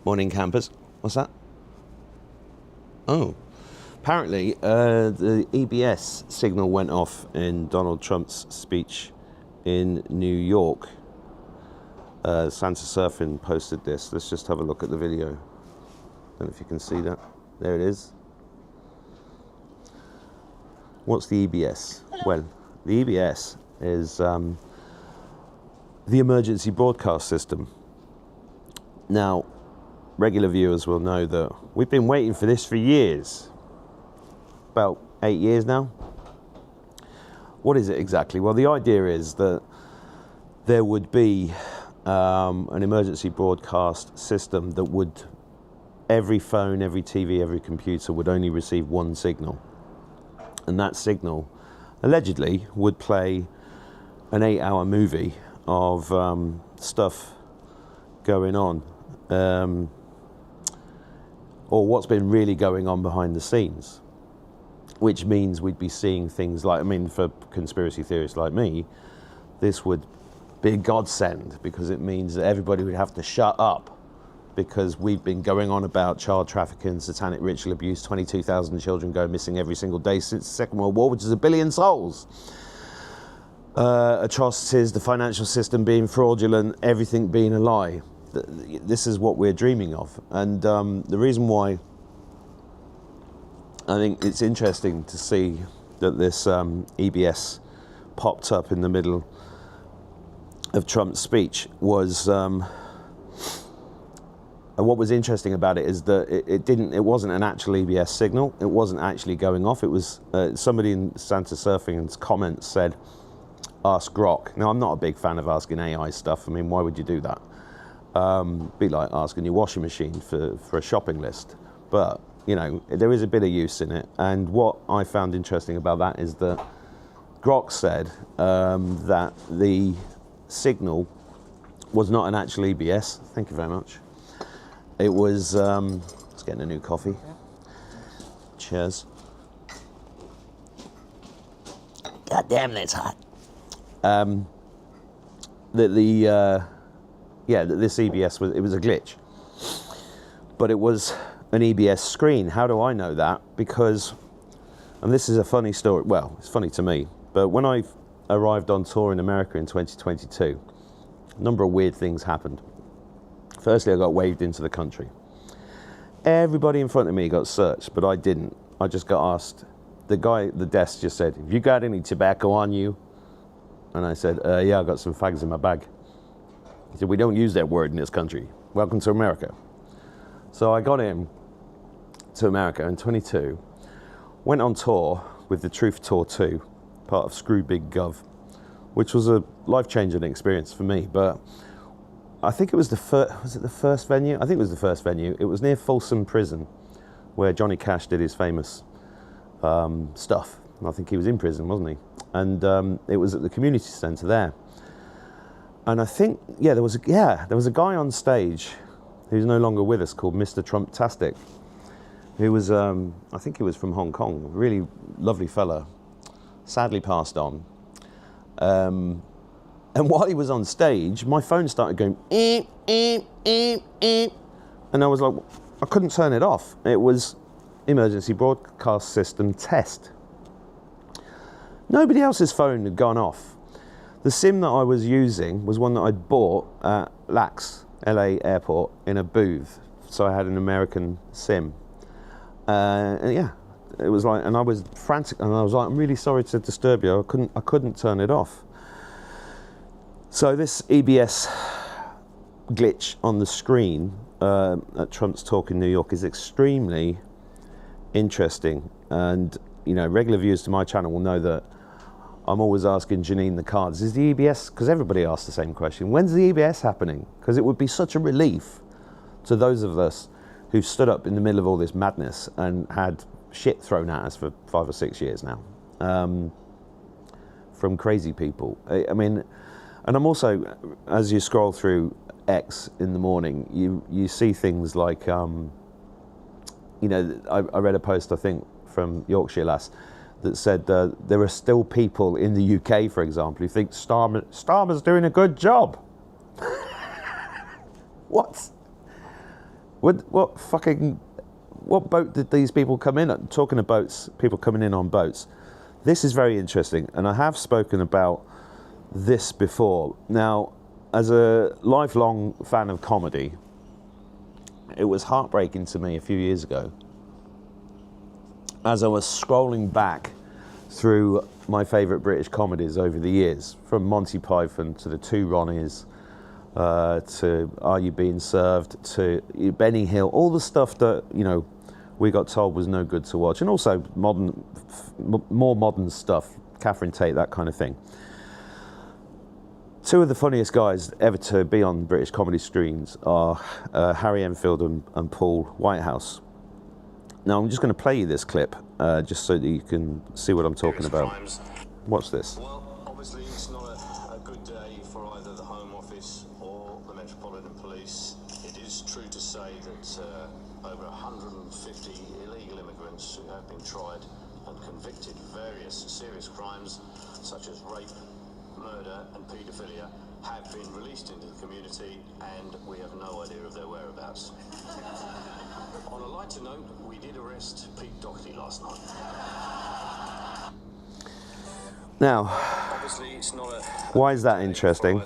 Morning, campers. What's that? Oh, apparently the EBS signal went off in Donald Trump's speech in New York. Santa Surfing posted this. Let's just have a look at the video. Don't know if you can see that. There it is. What's the EBS? Well, the EBS is the emergency broadcast system. Now, regular viewers will know that we've been waiting for this for years. About 8 years now. What is it exactly? Well, the idea is that there would be an emergency broadcast system that would, every phone, every TV, every computer would only receive one signal. And that signal, allegedly, would play an 8-hour movie of stuff going on. Or what's been really going on behind the scenes, which means we'd be seeing things like, I mean, for conspiracy theorists like me, this would be a godsend, because it means that everybody would have to shut up, because we've been going on about child trafficking, satanic ritual abuse, 22,000 children go missing every single day since the Second World War, which is 1 billion souls. Atrocities, the financial system being fraudulent, everything being a lie. This is what we're dreaming of. And the reason why I think it's interesting to see that this EBS popped up in the middle of Trump's speech was, and what was interesting about it is that it wasn't an actual EBS signal. It wasn't actually going off. It was somebody in Santa Surfing's comments said, "Ask Grok." Now, I'm not a big fan of asking AI stuff. I mean, why would you do that? Be like asking your washing machine for a shopping list. But, you know, there is a bit of use in it. And what I found interesting about that is that Grok said that the signal was not an actual EBS. Thank you very much. It was, let's get a new coffee. Cheers. God damn, that's hot. That this EBS was a glitch, but it was an EBS screen. How do I know that? Because, and this is a funny story, well, it's funny to me, but when I arrived on tour in America in 2022, a number of weird things happened. Firstly, I got waved into the country. Everybody in front of me got searched, but I didn't. I just got asked. The guy at the desk just said, "Have you got any tobacco on you?" And I said, "Yeah, I got some fags in my bag." He said, "We don't use that word in this country. Welcome to America." So I got in to America in 22, went on tour with the Truth Tour 2, part of Screw Big Gov, which was a life-changing experience for me. But I think it was the first venue? I think it was the first venue. It was near Folsom Prison, where Johnny Cash did his famous stuff. And I think he was in prison, wasn't he? And it was at the community centre there. And I think, there was a guy on stage who's no longer with us called Mr. Trump-tastic, who was, I think he was from Hong Kong, a really lovely fella, sadly passed on. And while he was on stage, my phone started going, eep, eep, eep, eep. And I was like, I couldn't turn it off. It was emergency broadcast system test. Nobody else's phone had gone off. The SIM that I was using was one that I'd bought at LAX, LA airport, in a booth. So I had an American SIM. And yeah, it was like, and I was frantic, and I was like, I'm really sorry to disturb you. I couldn't turn it off. So this EBS glitch on the screen at Trump's talk in New York is extremely interesting. And, you know, regular viewers to my channel will know that I'm always asking Janine the cards, is the EBS, because everybody asks the same question, when's the EBS happening? Because it would be such a relief to those of us who've stood up in the middle of all this madness and had shit thrown at us for 5 or 6 years now, from crazy people. I mean, and I'm also, as you scroll through X in the morning, you see things like, you know, I read a post, I think, from Yorkshire Lass, that said there are still people in the UK, for example, who think Starmer's doing a good job. What? What boat did these people come in on? Talking of boats, people coming in on boats. This is very interesting, and I have spoken about this before. Now, as a lifelong fan of comedy, it was heartbreaking to me a few years ago as I was scrolling back through my favourite British comedies over the years, from Monty Python to the Two Ronnies, to Are You Being Served, to Benny Hill, all the stuff that, you know, we got told was no good to watch, and also more modern stuff, Catherine Tate, that kind of thing. Two of the funniest guys ever to be on British comedy screens are Harry Enfield and Paul Whitehouse. Now I'm just going to play you this clip, just so that you can see what I'm talking about. Watch this. Well, obviously it's not a good day for either the Home Office or the Metropolitan Police. It is true to say that over 150 illegal immigrants who have been tried and convicted of various serious crimes, such as rape, murder and paedophilia, have been released into the community, and we have no idea of their whereabouts. On a lighter note, we did arrest Pete Doherty last night. Now, Obviously, it's not a why is that interesting?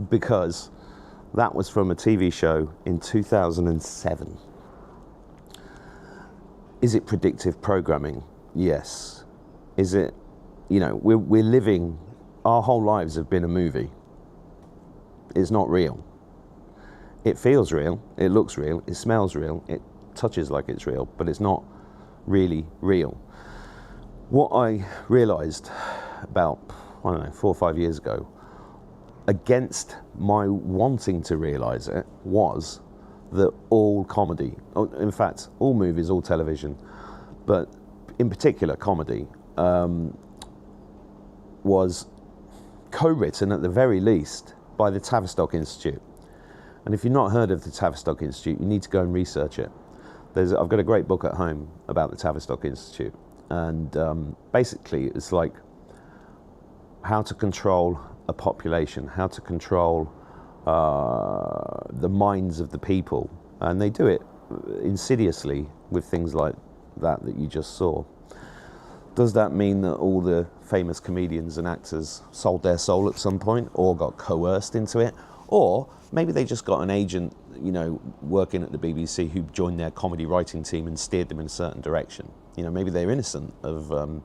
Because that was from a TV show in 2007. Is it predictive programming? Yes. Is it, you know, we're living, our whole lives have been a movie. It's not real. It feels real, it looks real, it smells real, it touches like it's real, but it's not really real. What I realised about, I don't know, 4 or 5 years ago, against my wanting to realise it, was that all comedy, in fact, all movies, all television, but in particular comedy, was co-written at the very least by the Tavistock Institute. And if you've not heard of the Tavistock Institute, you need to go and research it. I've got a great book at home about the Tavistock Institute, and basically it's like how to control a population, how to control the minds of the people, and they do it insidiously with things like that you just saw. Does that mean that all the famous comedians and actors sold their soul at some point, or got coerced into it? Or maybe they just got an agent, you know, working at the BBC who joined their comedy writing team and steered them in a certain direction. You know, maybe they're innocent of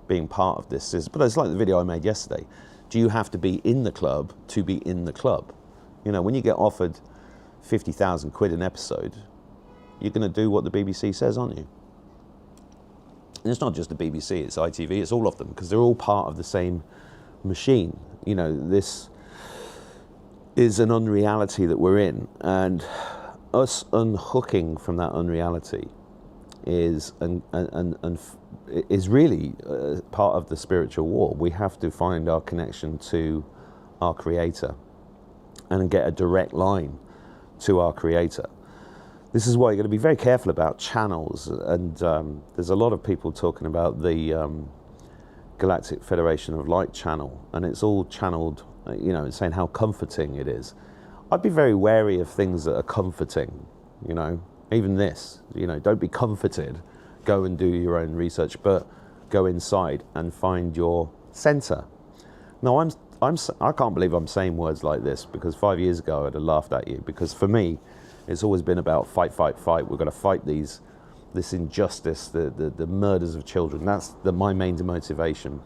being part of this. But it's like the video I made yesterday. Do you have to be in the club to be in the club? You know, when you get offered 50,000 quid an episode, you're going to do what the BBC says, aren't you? And it's not just the BBC, it's ITV, it's all of them, because they're all part of the same machine. You know, this is an unreality that we're in, and us unhooking from that unreality is is really part of the spiritual war. We have to find our connection to our Creator and get a direct line to our Creator. This is why you're going to be very careful about channels, and there's a lot of people talking about the Galactic Federation of Light channel, and it's all channeled, you know, saying how comforting it is. I'd be very wary of things that are comforting, you know, even this, you know, don't be comforted, go and do your own research, but go inside and find your center. Now, I can't believe I'm saying words like this, because 5 years ago I'd have laughed at you, because for me, it's always been about fight, fight, fight. We've got to fight this injustice, the murders of children. That's my main motivation.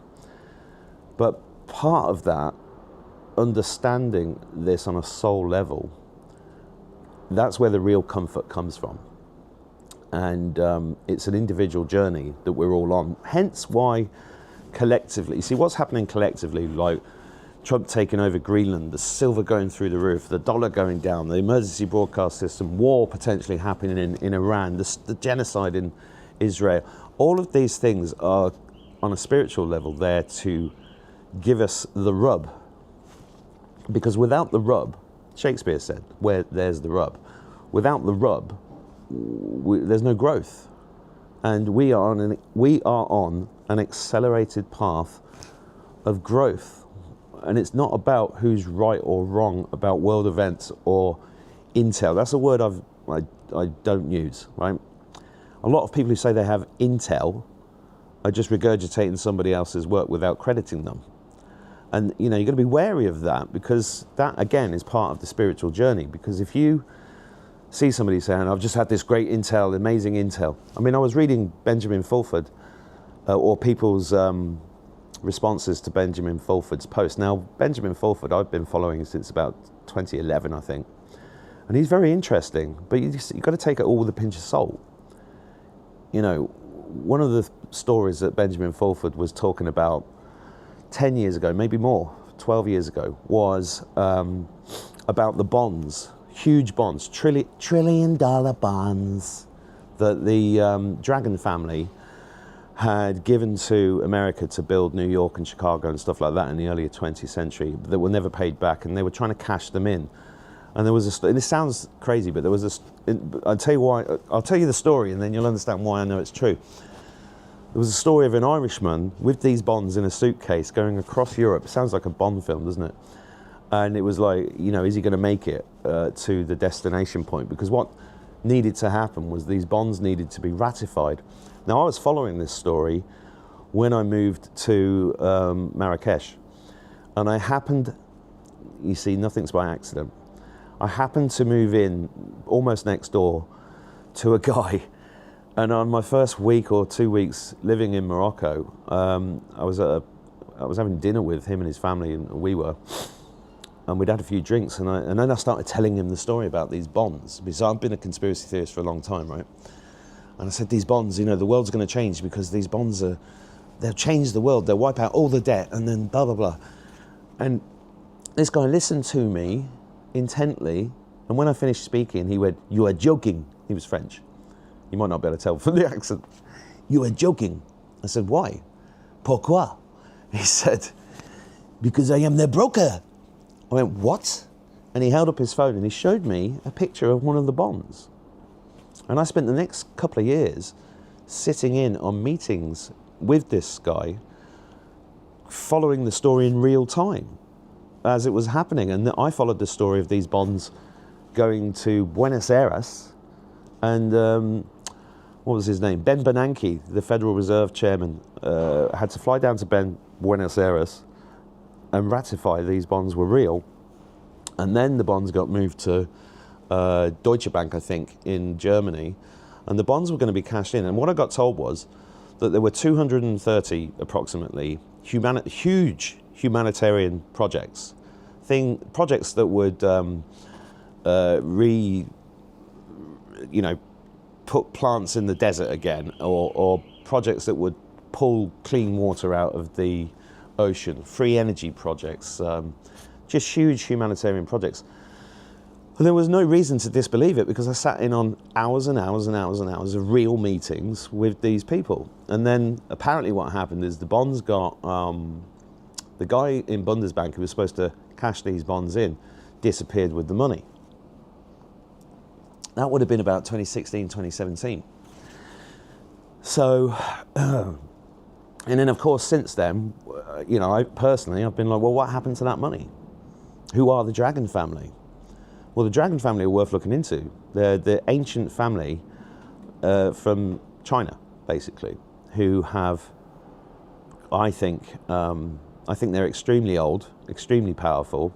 But part of that, understanding this on a soul level, that's where the real comfort comes from. And it's an individual journey that we're all on. Hence why collectively, see what's happening collectively, like Trump taking over Greenland, the silver going through the roof, the dollar going down, the emergency broadcast system, war potentially happening in Iran, the genocide in Israel. All of these things are, on a spiritual level, there to give us the rub. Because without the rub, Shakespeare said, where there's the rub, without the rub, there's no growth. And we are on an accelerated path of growth. And it's not about who's right or wrong about world events or intel. That's a word I've I don't use, right? A lot of people who say they have intel are just regurgitating somebody else's work without crediting them. And, you know, you've got to be wary of that, because that, again, is part of the spiritual journey. Because if you see somebody saying, I've just had this great intel, amazing intel. I mean, I was reading Benjamin Fulford, or people's responses to Benjamin Fulford's post. Now, Benjamin Fulford, I've been following since about 2011, I think. And he's very interesting, but you've got to take it all with a pinch of salt. You know, one of the stories that Benjamin Fulford was talking about 10 years ago, maybe more, 12 years ago, was about the bonds, huge bonds, trillion-dollar bonds that the Dragon family had given to America to build New York and Chicago and stuff like that in the early 20th century that were never paid back, and they were trying to cash them in. And there was and this sounds crazy, but there was I'll tell you why. I'll tell you the story, and then you'll understand why I know it's true. There was a story of an Irishman with these bonds in a suitcase going across Europe. It sounds like a Bond film, doesn't it? And it was like, you know, is he going to make it to the destination point? Because what needed to happen was these bonds needed to be ratified. Now, I was following this story when I moved to Marrakesh, and I happened, you see, nothing's by accident. I happened to move in almost next door to a guy, and on my first week or 2 weeks living in Morocco, I was having dinner with him and his family, and we'd had a few drinks, and then I started telling him the story about these bonds, because I've been a conspiracy theorist for a long time, right? And I said, these bonds, you know, the world's going to change because these bonds they'll change the world, they'll wipe out all the debt, and then blah, blah, blah. And this guy listened to me intently, and when I finished speaking, he went, "You are joking." He was French. You might not be able to tell from the accent. "You are joking." I said, "Why?" "Pourquoi?" He said, "Because I am their broker." I went, "What?" And he held up his phone and he showed me a picture of one of the bonds. And I spent the next couple of years sitting in on meetings with this guy, following the story in real time as it was happening. And I followed the story of these bonds going to Buenos Aires, and what was his name? Ben Bernanke, the Federal Reserve chairman, had to fly down to Buenos Aires and ratify these bonds were real. And then the bonds got moved to Deutsche Bank, I think, in Germany, and the bonds were going to be cashed in. And what I got told was that there were 230 approximately huge humanitarian projects that would put plants in the desert again, or projects that would pull clean water out of the ocean, free energy projects, just huge humanitarian projects. And there was no reason to disbelieve it, because I sat in on hours and hours and hours and hours of real meetings with these people. And then apparently what happened is the bonds got, the guy in Bundesbank who was supposed to cash these bonds in disappeared with the money. That would have been about 2016, 2017. So, and then of course since then, I've been like, well, what happened to that money? Who are the Dragon family? Well, the Dragon family are worth looking into. They're the ancient family from China, basically, who have, I think they're extremely old, extremely powerful,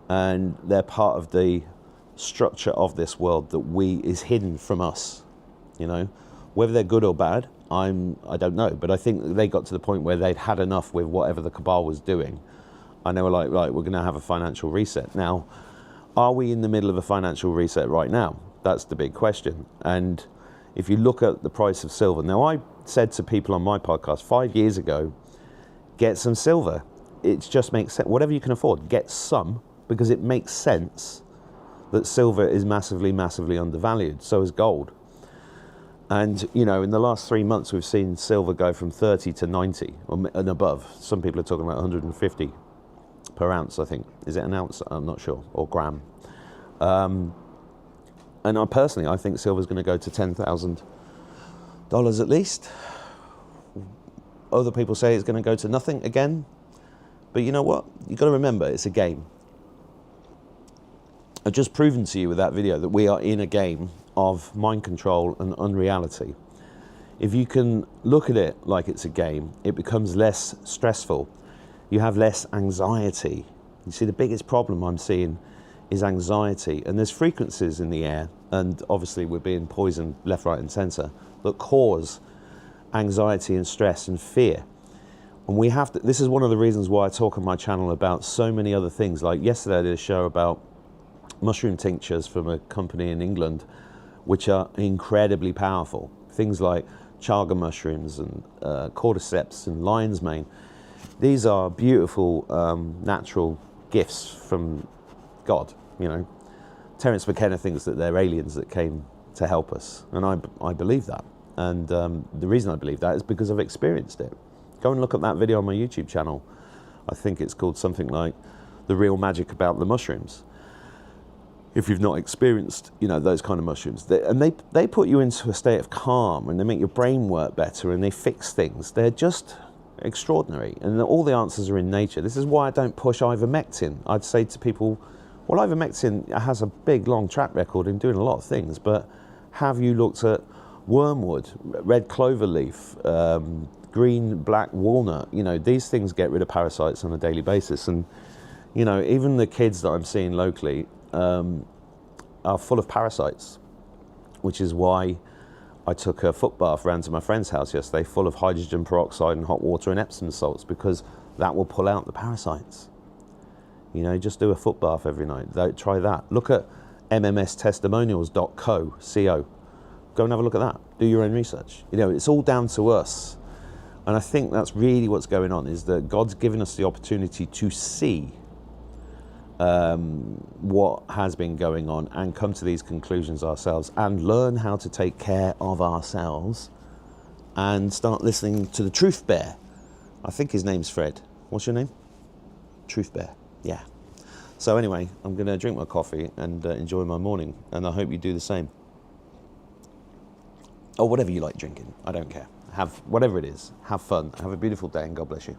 and they're part of the structure of this world that is hidden from us. You know, whether they're good or bad, I don't know, but I think they got to the point where they'd had enough with whatever the cabal was doing, and they were like, right, we're going to have a financial reset. Now, are we in the middle of a financial reset right now? That's the big question. And if you look at the price of silver, now I said to people on my podcast 5 years ago, get some silver. It just makes sense. Whatever you can afford, get some, because it makes sense that silver is massively, massively undervalued. So is gold. And, in the last 3 months, we've seen silver go from 30 to 90 and above. Some people are talking about 150 per ounce, I think. Is it an ounce? I'm not sure. Or gram. And I think silver's going to go to $10,000 at least. Other people say it's going to go to nothing again. But you know what? You've got to remember, it's a game. I've just proven to you with that video that we are in a game of mind control and unreality. If you can look at it like it's a game, it becomes less stressful. You have less anxiety. You see, the biggest problem I'm seeing is anxiety, and there's frequencies in the air, and obviously we're being poisoned left, right and centre, that cause anxiety and stress and fear. And we have to, this is one of the reasons why I talk on my channel about so many other things. Like yesterday I did a show about mushroom tinctures from a company in England, which are incredibly powerful. Things like chaga mushrooms and cordyceps and lion's mane. These are beautiful natural gifts from God, you know. Terence McKenna thinks that they're aliens that came to help us, and I believe that. And the reason I believe that is because I've experienced it. Go and look at that video on my YouTube channel. I think it's called something like The Real Magic About the Mushrooms. If you've not experienced, you know, those kind of mushrooms. They put you into a state of calm, and they make your brain work better, and they fix things. They're just extraordinary, and all the answers are in nature. This is why I don't push ivermectin. I'd say to people, well, ivermectin has a big, long track record in doing a lot of things, but have you looked at wormwood, red clover leaf, green black walnut? You know, these things get rid of parasites on a daily basis. And, you know, even the kids that I'm seeing locally are full of parasites, which is why I took a foot bath round to my friend's house yesterday, full of hydrogen peroxide and hot water and Epsom salts, because that will pull out the parasites. You know, just do a foot bath every night. Try that. Look at mmstestimonials.co. Go and have a look at that. Do your own research. You know, it's all down to us. And I think that's really what's going on, is that God's given us the opportunity to see what has been going on and come to these conclusions ourselves and learn how to take care of ourselves and start listening to the truth bear. I think his name's Fred. What's your name? Truth bear. Yeah. So anyway, I'm going to drink my coffee and enjoy my morning, and I hope you do the same. Or whatever you like drinking. I don't care. Have whatever it is. Have fun. Have a beautiful day, and God bless you.